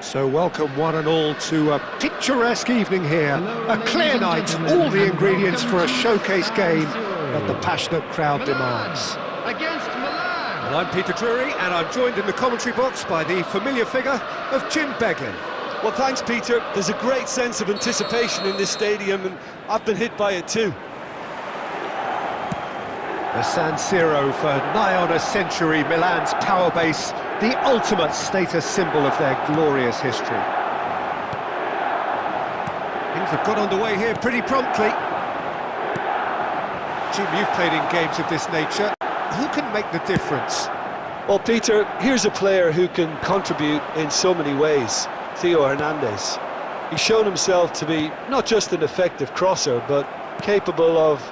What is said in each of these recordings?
So welcome one and all to a picturesque evening here. A clear night, all the ingredients for a showcase game that the passionate crowd demands. Against Milan. And I'm Peter Drury, and I'm joined in the commentary box by the familiar figure of Jim Beglin. Well, thanks, Peter. There's a great sense of anticipation in this stadium, and I've been hit by it too. The San Siro for nigh on a century, Milan's power base, the ultimate status symbol of their glorious history. Things have got underway here pretty promptly. Jim, you've played in games of this nature. Who can make the difference? Well, Peter, here's a player who can contribute in so many ways. Theo Hernandez. He's shown himself to be not just an effective crosser, but capable of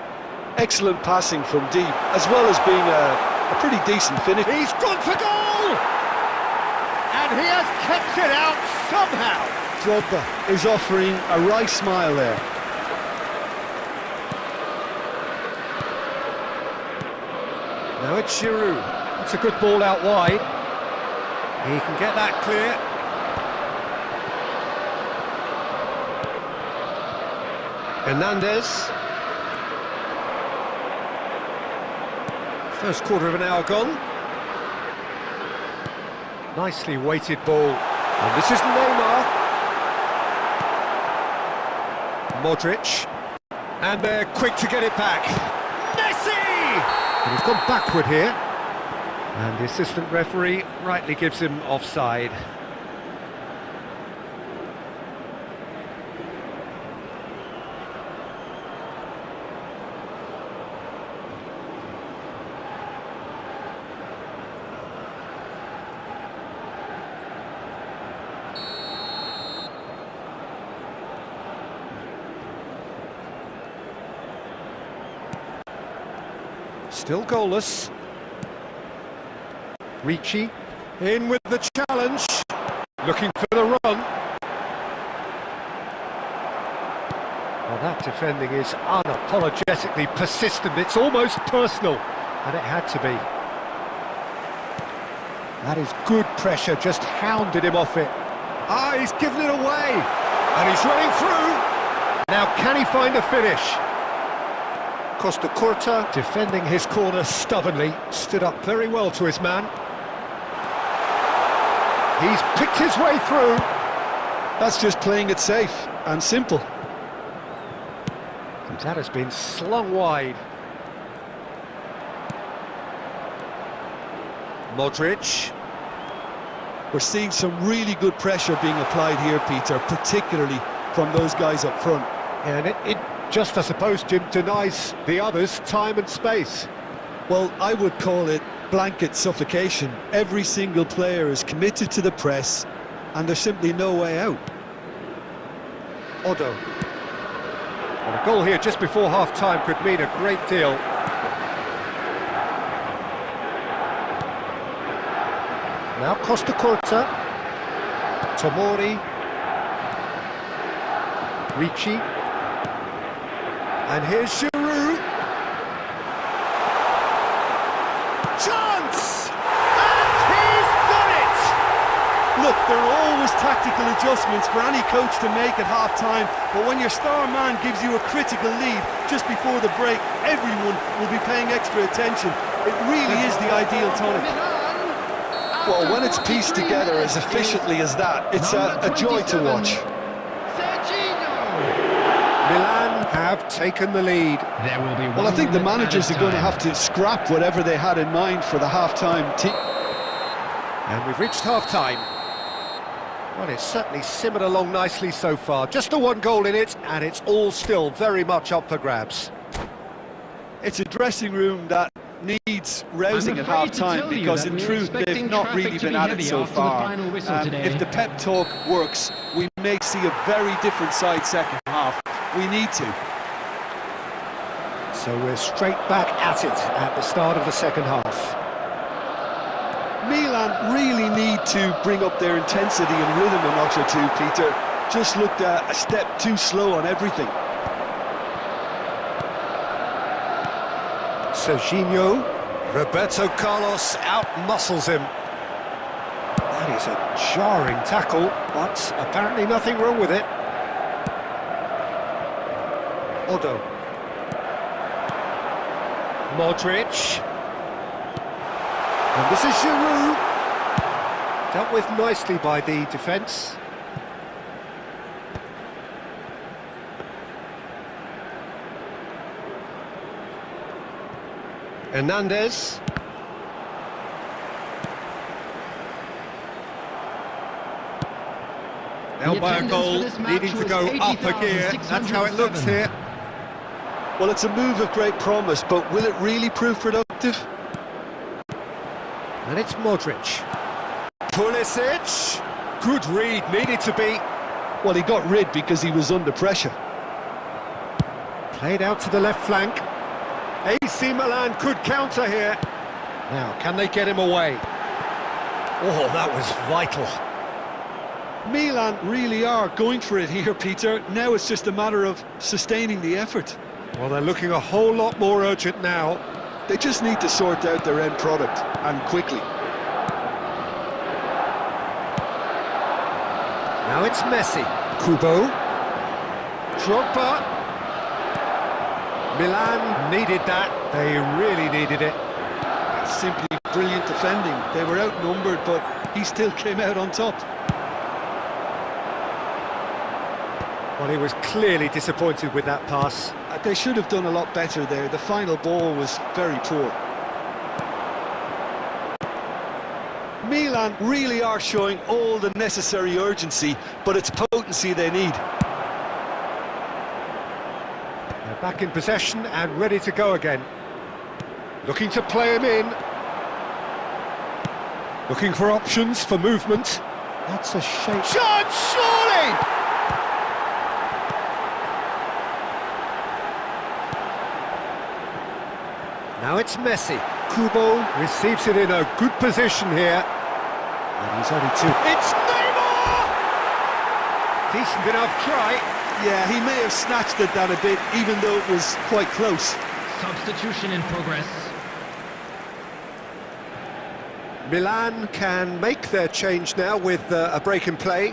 excellent passing from deep, as well as being a pretty decent finish. He's gone for goal! And he has kept it out somehow. Drogba is offering a wry smile there. Now it's Giroud. That's a good ball out wide. He can get that clear. Hernandez. First quarter of an hour gone. Nicely weighted ball. And this is Neymar. Modric. And they're quick to get it back. Messi! And he's gone backward here. And the assistant referee rightly gives him offside. Still goalless. Ricci in with the challenge, looking for the run. Well, that defending is unapologetically persistent. It's almost personal, and it had to be. That is good pressure, just hounded him off it. Ah, he's given it away, and he's running through. Now, can he find a finish? Costa Curta defending his corner stubbornly, stood up very well to his man. He's picked his way through. That's just playing it safe and simple. And that has been slung wide. Modric. We're seeing some really good pressure being applied here, Peter, particularly from those guys up front. And it just, I suppose, Jim, denies the others time and space. Well, I would call it blanket suffocation. Every single player is committed to the press, and there's simply no way out. Odo. And a goal here just before half-time could mean a great deal. Now Costa Curta. Tomori. Ricci. And here's Giroud. Chance! And he's done it! Look, there are always tactical adjustments for any coach to make at half-time, but when your star man gives you a critical lead just before the break, everyone will be paying extra attention. It really is the ideal tonic. Well, when it's pieced together as efficiently as that, it's a joy to watch. Milan have taken the lead. There will be Well, I think the managers are going to have to scrap whatever they had in mind for the half-time team. And we've reached half-time. Well, it's certainly simmered along nicely so far. Just the one goal in it, and it's all still very much up for grabs. It's a dressing room that needs rousing at half-time, because in truth they've not really been at it so far. If the pep talk works, we may see a very different side second half. We need to. So we're straight back at it at the start of the second half. Milan really need to bring up their intensity and rhythm a notch or two, Peter. Just looked a step too slow on everything. Serginho, Roberto Carlos out-muscles him. That is a jarring tackle, but apparently nothing wrong with it. Odo. Modric. And this is Giroud. Dealt with nicely by the defence. Hernandez. Now by a goal, needing to go up a gear. That's how it looks here. Well, it's a move of great promise, but will it really prove productive? And it's Modric. Pulisic. Good read, needed to be. Well, he got rid because he was under pressure. Played out to the left flank. AC Milan could counter here. Now, can they get him away? Oh, that was vital. Milan really are going for it here, Peter. Now it's just a matter of sustaining the effort. Well, they're looking a whole lot more urgent now. They just need to sort out their end product, and quickly. Now it's Messi. Kubo. Drogba. Milan needed that. They really needed it. Simply brilliant defending. They were outnumbered, but he still came out on top. Well, he was clearly disappointed with that pass. They should have done a lot better there. The final ball was very poor. Milan really are showing all the necessary urgency, but it's potency they need. They're back in possession and ready to go again. Looking to play him in. Looking for options for movement. That's a shame. Shot, surely! Now it's Messi. Kubo receives it in a good position here. And he's only two. It's Neymar! Decent enough try. Yeah, he may have snatched it down a bit, even though it was quite close. Substitution in progress. Milan can make their change now with a break in play.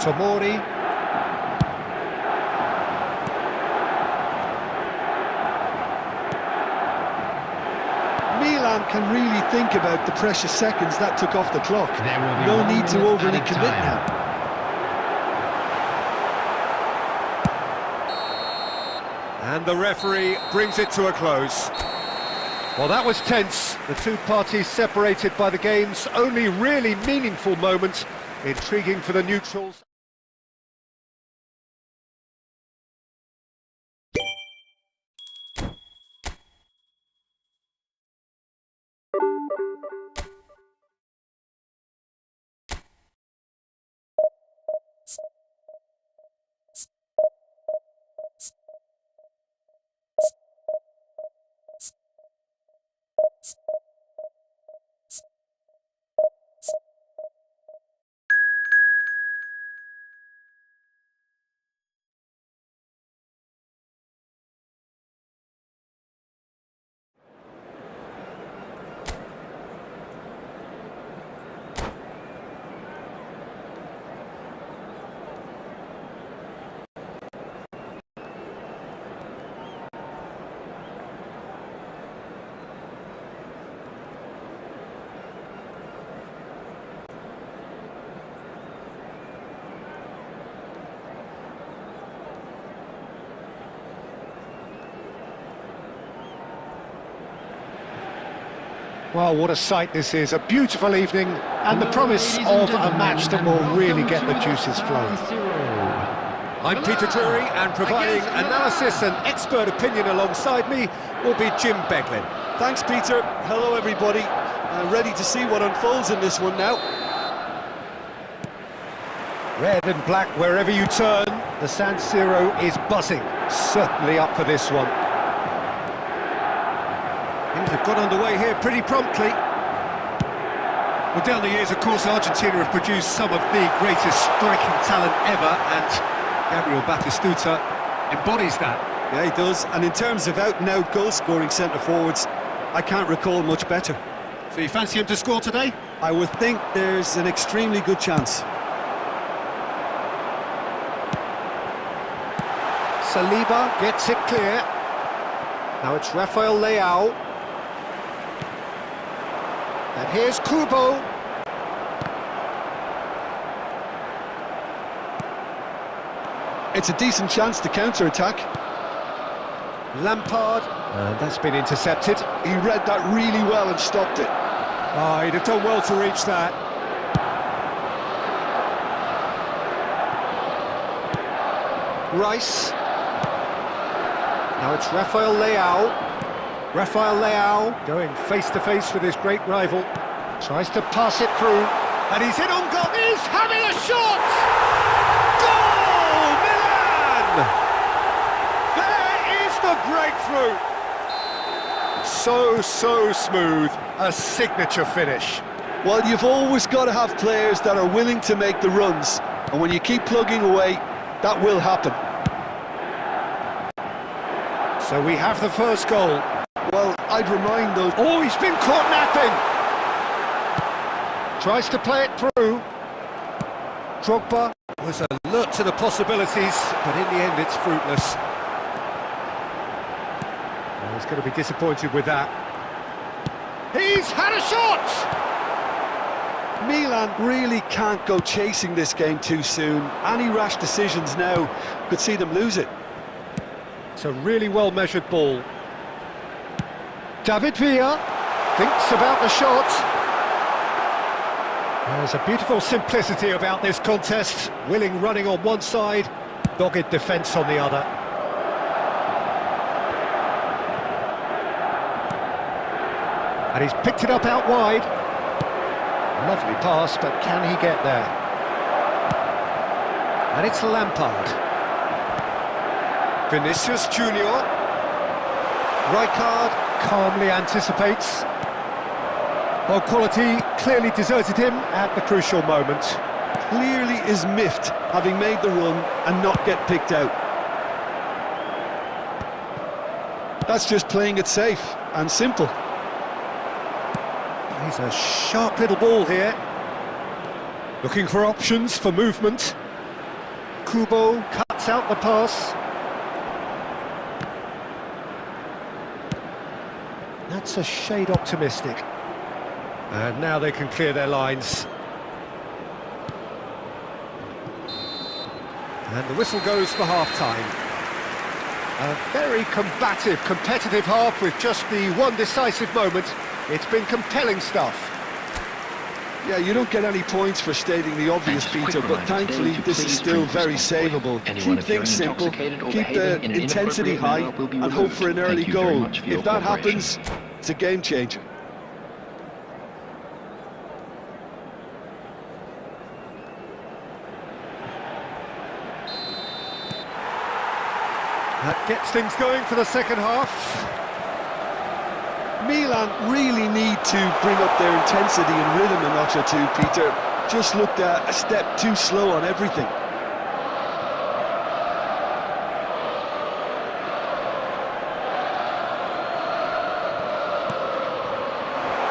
Tomori. Milan can really think about the precious seconds that took off the clock. No need to overly commit now. And the referee brings it to a close. Well, that was tense. The two parties separated by the game's only really meaningful moment. Intriguing for the neutrals. Well, what a sight this is. A beautiful evening and the promise of a match that will really get the juices flowing. I'm Peter Drury, and providing analysis and expert opinion alongside me will be Jim Beglin. Thanks, Peter. Hello, everybody. Ready to see what unfolds in this one now. Red and black wherever you turn. The San Siro is buzzing. Certainly up for this one. Things have got underway here pretty promptly. Well, down the years, of course, Argentina have produced some of the greatest striking talent ever, and Gabriel Batistuta embodies that. Yeah, he does. And in terms of out-and-out goal-scoring centre-forwards, I can't recall much better. So you fancy him to score today? I would think there's an extremely good chance. Saliba gets it clear. Now it's Rafael Leao. And here's Kubo. It's a decent chance to counter-attack. Lampard. And that's been intercepted. He read that really well and stopped it. Oh, he'd have done well to reach that. Rice. Now it's Rafael Leao. Rafael Leao going face-to-face with his great rival. Tries to pass it through. And he's in on goal. He's having a shot! Goal! Milan! There is the breakthrough. So smooth. A signature finish. Well, you've always got to have players that are willing to make the runs. And when you keep plugging away, that will happen. So we have the first goal. Well, I'd remind those... Oh, he's been caught napping! Tries to play it through. Drogba was alert to the possibilities, but in the end it's fruitless. Well, he's going to be disappointed with that. He's had a shot! Milan really can't go chasing this game too soon. Any rash decisions now could see them lose it. It's a really well-measured ball. David Villa thinks about the shot. There's a beautiful simplicity about this contest. Willing running on one side, dogged defence on the other. And he's picked it up out wide. Lovely pass, but can he get there? And it's Lampard. Vinicius Junior. Rijkaard calmly anticipates. Well, quality clearly deserted him at the crucial moment. Clearly is miffed, having made the run and not get picked out. That's just playing it safe and simple. He's a sharp little ball here. Looking for options for movement. Kubo cuts out the pass. That's a shade optimistic. And now they can clear their lines. And the whistle goes for half-time. A very combative, competitive half with just the one decisive moment. It's been compelling stuff. Yeah, you don't get any points for stating the obvious, Peter, but thankfully this is still very savable. Keep things simple, keep the intensity high, and hope for an early goal. If that happens, it's a game changer. That gets things going for the second half. Milan really need to bring up their intensity and rhythm a notch or two, Peter. Just looked a step too slow on everything.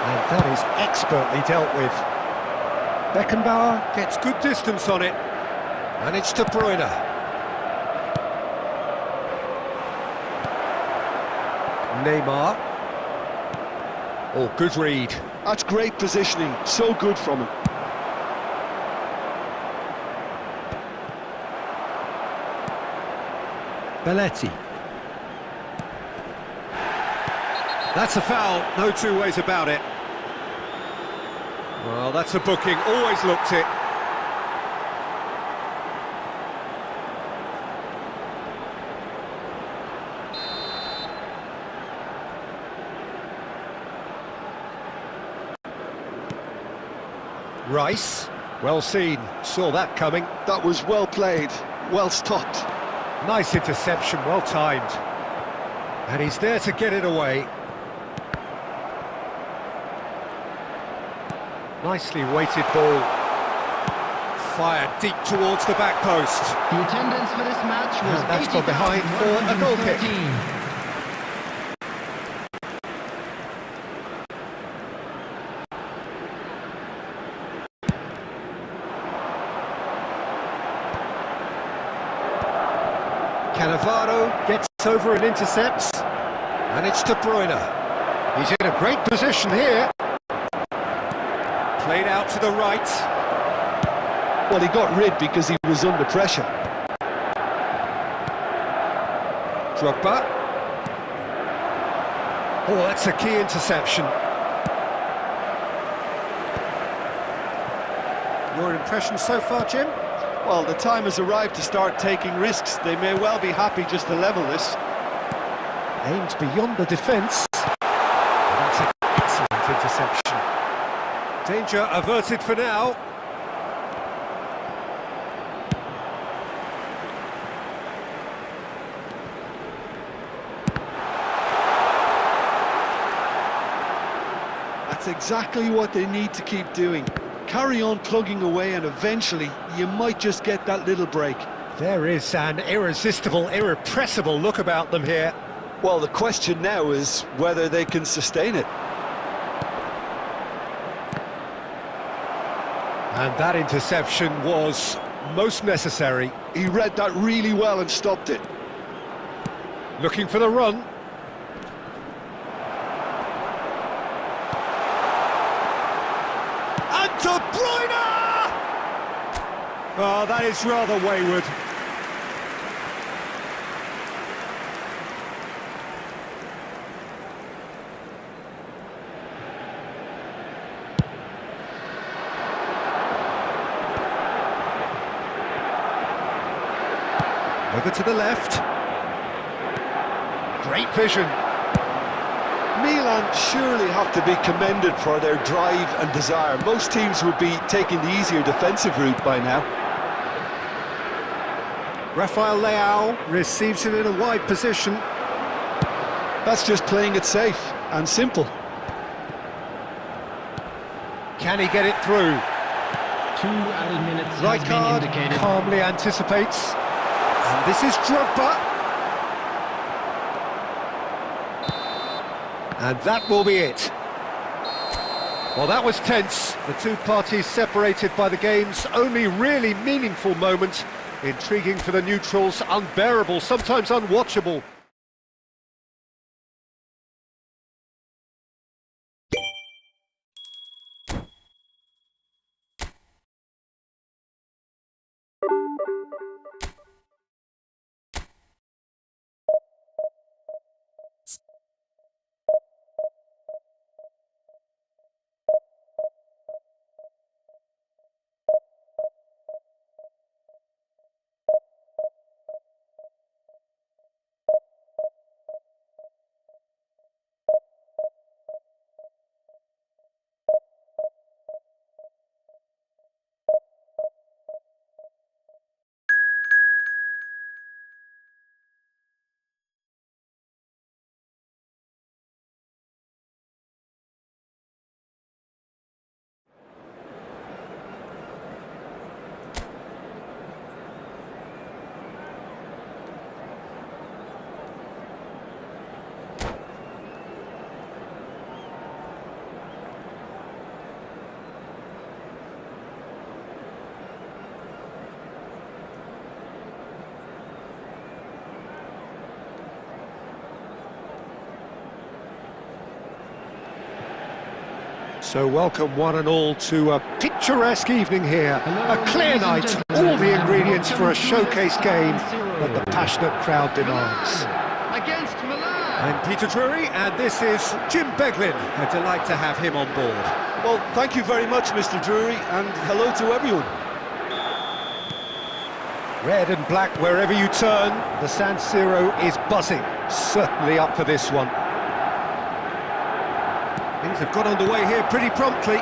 And that is expertly dealt with. Beckenbauer gets good distance on it. And it's De Bruyne. Neymar. Oh, good read. That's great positioning, so good from him. Belletti. That's a foul, no two ways about it. Well, that's a booking, always looked it. Rice, well seen, saw that coming. That was well played, well stopped. Nice interception, well timed. And he's there to get it away. Nicely weighted ball. Fired deep towards the back post. The attendance for this match was And that's gone behind for a goal kick. Cannavaro gets over and intercepts. And it's De Bruyne. He's in a great position here. Played out to the right. Well, he got rid because he was under pressure. Drogba. Oh, that's a key interception. Your impression so far, Jim? Well, the time has arrived to start taking risks. They may well be happy just to level this. Aimed beyond the defence. That's an excellent interception. Danger averted for now. That's exactly what they need to keep doing. Carry on plugging away and eventually you might just get that little break. There is an irresistible, irrepressible look about them here. Well, the question now is whether they can sustain it. And that interception was most necessary. He read that really well and stopped it. Looking for the run. And De Bruyne! Oh, that is rather wayward. Over to the left. Great vision. Milan surely have to be commended for their drive and desire. Most teams would be taking the easier defensive route by now. Rafael Leao receives it in a wide position. That's just playing it safe and simple. Can he get it through? 2 added minutes Right has card, been indicated. calmly anticipates. And this is Drogba. And that will be it. Well, that was tense. The two parties separated by the game's only really meaningful moment. Intriguing for the neutrals, unbearable, sometimes unwatchable. So welcome one and all to a picturesque evening here. A clear night, all the ingredients for a showcase game that the passionate crowd demands. Against Milan. I'm Peter Drury, and this is Jim Beglin. A delight to have him on board. Well, thank you very much, Mr. Drury, and hello to everyone. Red and black wherever you turn, the San Siro is buzzing. Certainly up for this one. Things have got underway here pretty promptly.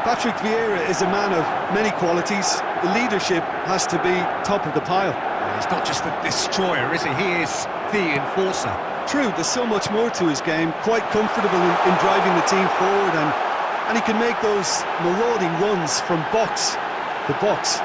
Patrick Vieira is a man of many qualities. The leadership has to be top of the pile. He's not just the destroyer, is he? He is the enforcer. True, there's so much more to his game. Quite comfortable in driving the team forward, and he can make those marauding runs from box to box.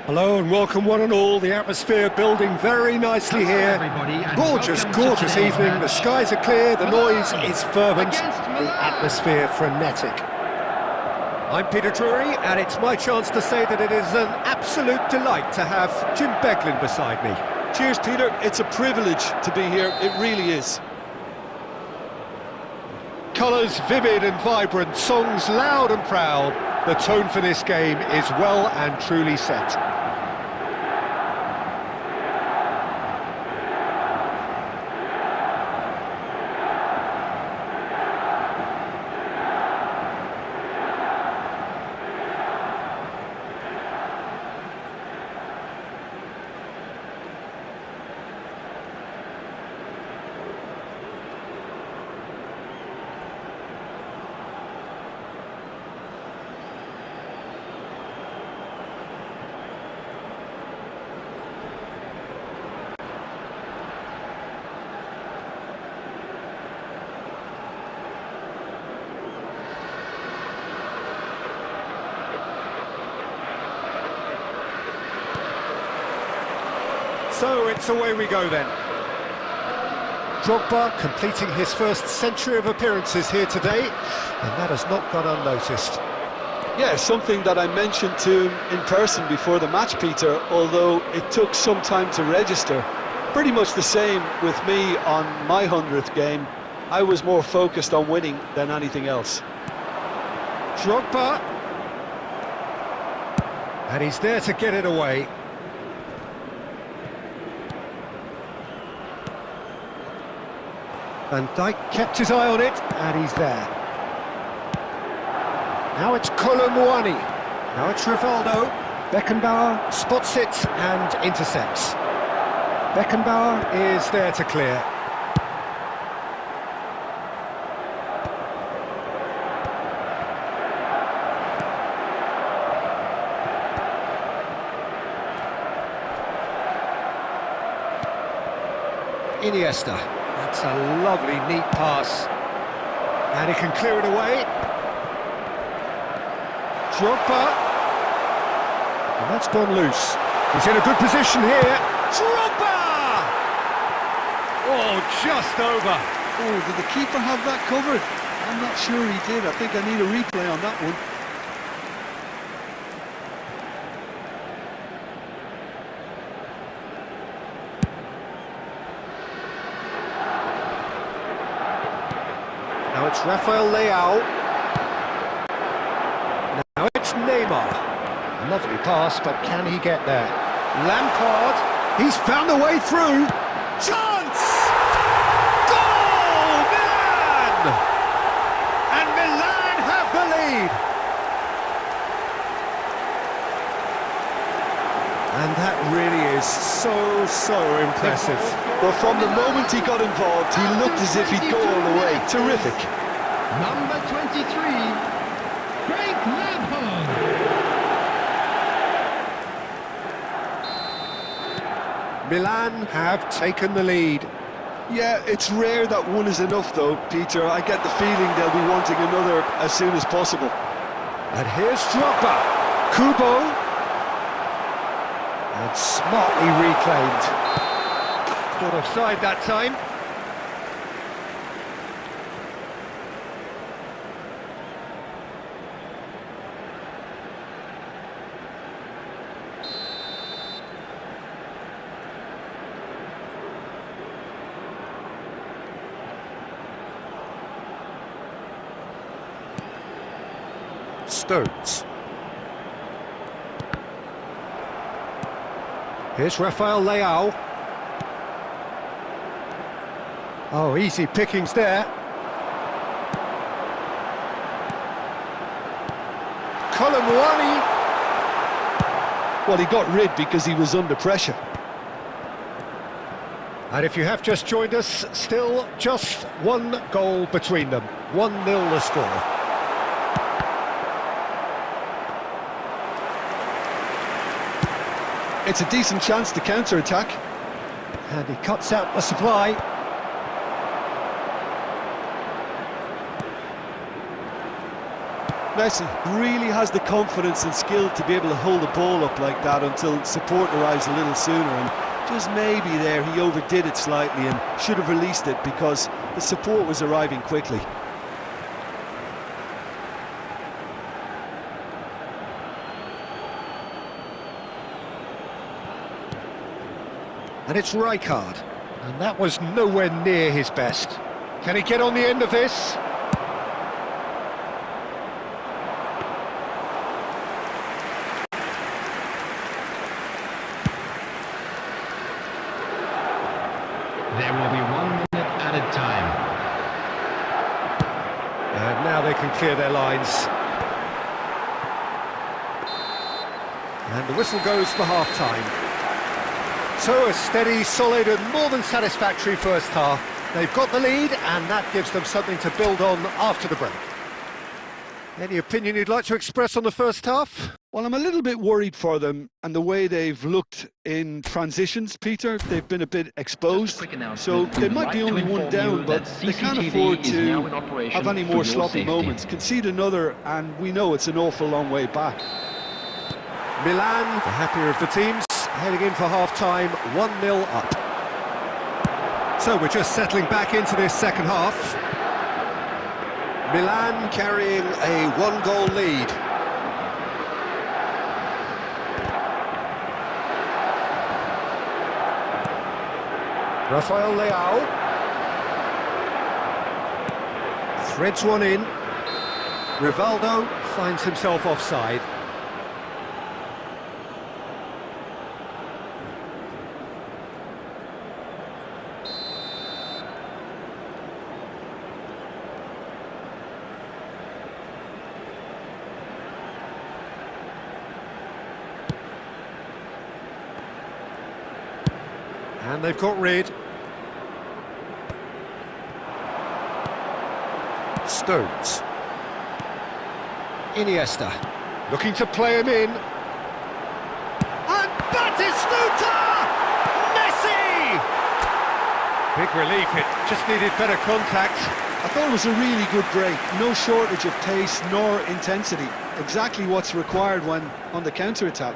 Hello and welcome one and all. The atmosphere building very nicely here. Gorgeous, gorgeous evening. The skies are clear, the noise is fervent, the atmosphere frenetic. I'm Peter Drury, and it's my chance to say that it is an absolute delight to have Jim Beglin beside me. Cheers, Peter. It's a privilege to be here. It really is. Colours vivid and vibrant, songs loud and proud. The tone for this game is well and truly set. So it's away we go then. Drogba completing his first century of appearances here today, and that has not gone unnoticed. Yeah, something that I mentioned to him in person before the match, Peter, although it took some time to register. Pretty much the same with me on my 100th game. I was more focused on winning than anything else. Drogba. And he's there to get it away. Van Dijk kept his eye on it, and he's there. Now it's 𝐒𝐤𝐤𝐞. Now it's Rivaldo. Beckenbauer spots it and intercepts. Beckenbauer is there to clear. Iniesta. That's a lovely, neat pass. And he can clear it away. Drogba. And that's gone loose. He's in a good position here. Drogba! Oh, just over. Oh, did the keeper have that covered? I'm not sure he did. I think I need a replay on that one. Now it's Rafael Leao. Now it's Neymar. Lovely pass, but can he get there? Lampard, he's found a way through. Chance! Goal! Milan! And Milan have the lead. And that really is so impressive. Well, from the moment he got involved, he looked as if he'd go all the way. Terrific. Number 23, Frank Lampard. Milan have taken the lead. Yeah, it's rare that one is enough, though, Peter. I get the feeling they'll be wanting another as soon as possible. And here's Drogba. Kubo. And smartly reclaimed. Not offside that time. Stones. Here's Rafael Leao. Oh, easy pickings there. 𝐒𝐤𝐤𝐞. Well, he got rid because he was under pressure. And if you have just joined us, still just one goal between them. 1-0 the score. It's a decent chance to counter-attack. And he cuts out the supply. Messi really has the confidence and skill to be able to hold the ball up like that until support arrives a little sooner, and just maybe there he overdid it slightly and should have released it because the support was arriving quickly. And it's Rijkaard, and that was nowhere near his best. Can he get on the end of this? There will be 1 minute added time. And now they can clear their lines. And the whistle goes for half-time. So a steady, solid and more than satisfactory first half. They've got the lead and that gives them something to build on after the break. Any opinion you'd like to express on the first half? Well, I'm a little bit worried for them and the way they've looked in transitions, Peter. They've been a bit exposed, so they might be only one down, but they can't afford to have any more sloppy moments. Concede another and we know it's an awful long way back. Milan, the happier of the teams, heading in for half-time, 1-0 up. So we're just settling back into this second half. Milan carrying a one-goal lead. Rafael Leao threads one in. Rivaldo finds himself offside. And they've got rid. Stones. Iniesta. Looking to play him in. And Batistuta! Messi! Big relief, it just needed better contact. I thought it was a really good break. No shortage of pace nor intensity. Exactly what's required when on the counter-attack.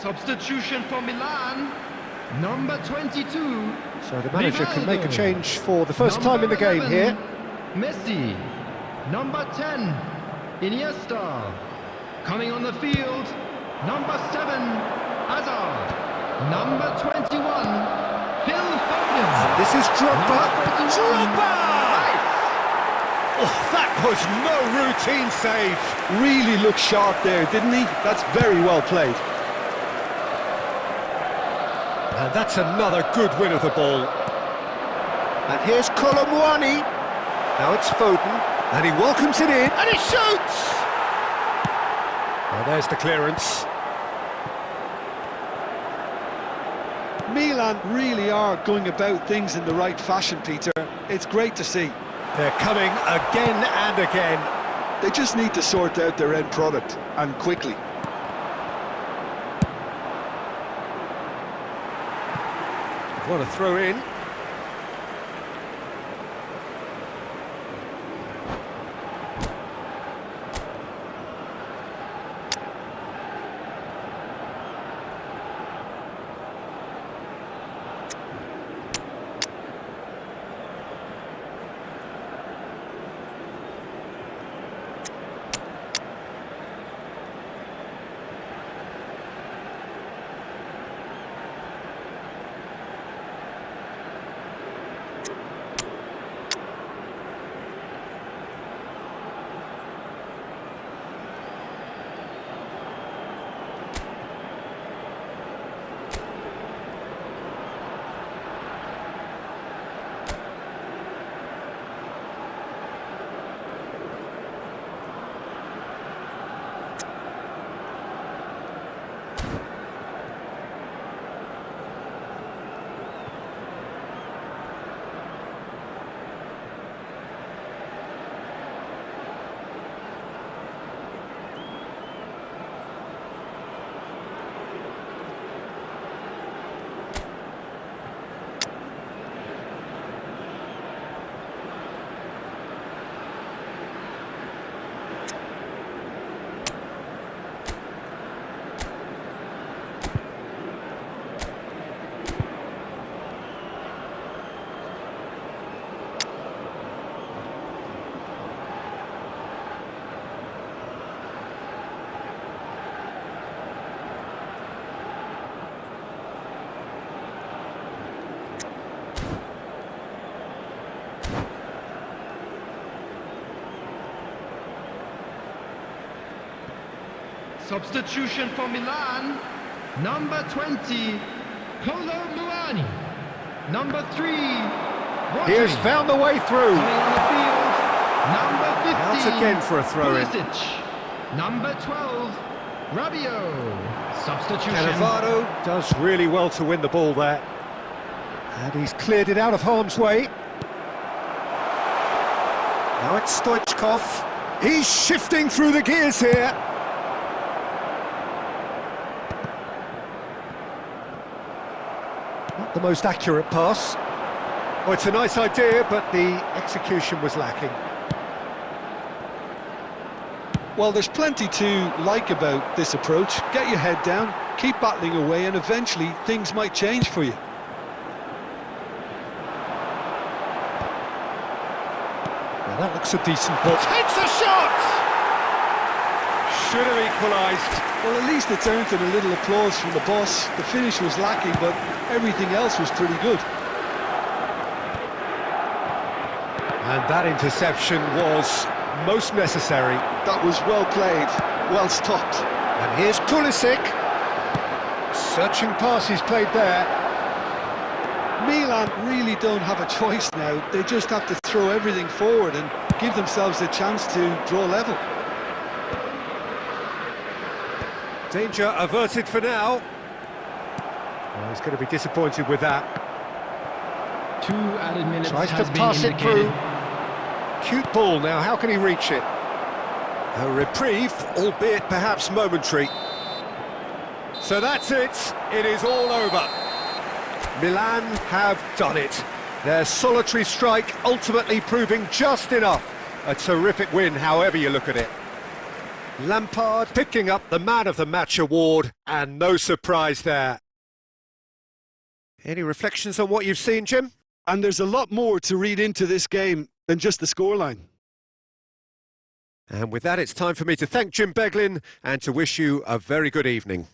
Substitution for Milan, number 22. So the manager can make a change for the first time in the game 11, here. Messi, number 10, Iniesta. Coming on the field, number 7, Hazard. Number 21, Phil Foden. This is Drogba. Number 31, Drogba! Rice. Oh, that was no routine save. Really looked sharp there, didn't he? That's very well played. And that's another good win of the ball. And here's 𝐒𝐤𝐤𝐿. Now it's Foden, and he welcomes it in, and he shoots! Well, there's the clearance. Milan really are going about things in the right fashion, Peter. It's great to see. They're coming again and again. They just need to sort out their end product, and quickly. What a throw in. Substitution for Milan, number 20, 𝐒𝐤𝐤𝐞. Number 3, He has Rodri. found the way through. Coming on the field, number 15, Out again for a throw-in. 𝐿𝐿. Number 12, Rabiot. Substitution. 𝐶𝐤𝐤𝐞 does really well to win the ball there. And he's cleared it out of harm's way. Now it's 𝐒𝐤𝐤𝐞. He's shifting through the gears here. Not the most accurate pass. Oh, it's a nice idea, but the execution was lacking. Well, there's plenty to like about this approach. Get your head down, keep battling away, and eventually things might change for you. Now that looks a decent ball. Takes a shot! Should have equalised. Well, at least it's earned a little applause from the boss. The finish was lacking, but everything else was pretty good. And that interception was most necessary. That was well played, well stopped. And here's 𝐒𝐤𝐤𝐿. Searching pass he's played there. Milan really don't have a choice now. They just have to throw everything forward and give themselves a chance to draw level. Danger averted for now. Well, he's going to be disappointed with that. 2 added minutes Tries to has been pass it indicated. through. Cute ball now, how can he reach it? A reprieve, albeit perhaps momentary. So that's it, it is all over. Milan have done it. Their solitary strike ultimately proving just enough. A terrific win, however you look at it. Lampard picking up the Man of the Match award, and no surprise there. Any reflections on what you've seen, Jim? And there's a lot more to read into this game than just the scoreline. And with that, it's time for me to thank Jim Beglin and to wish you a very good evening.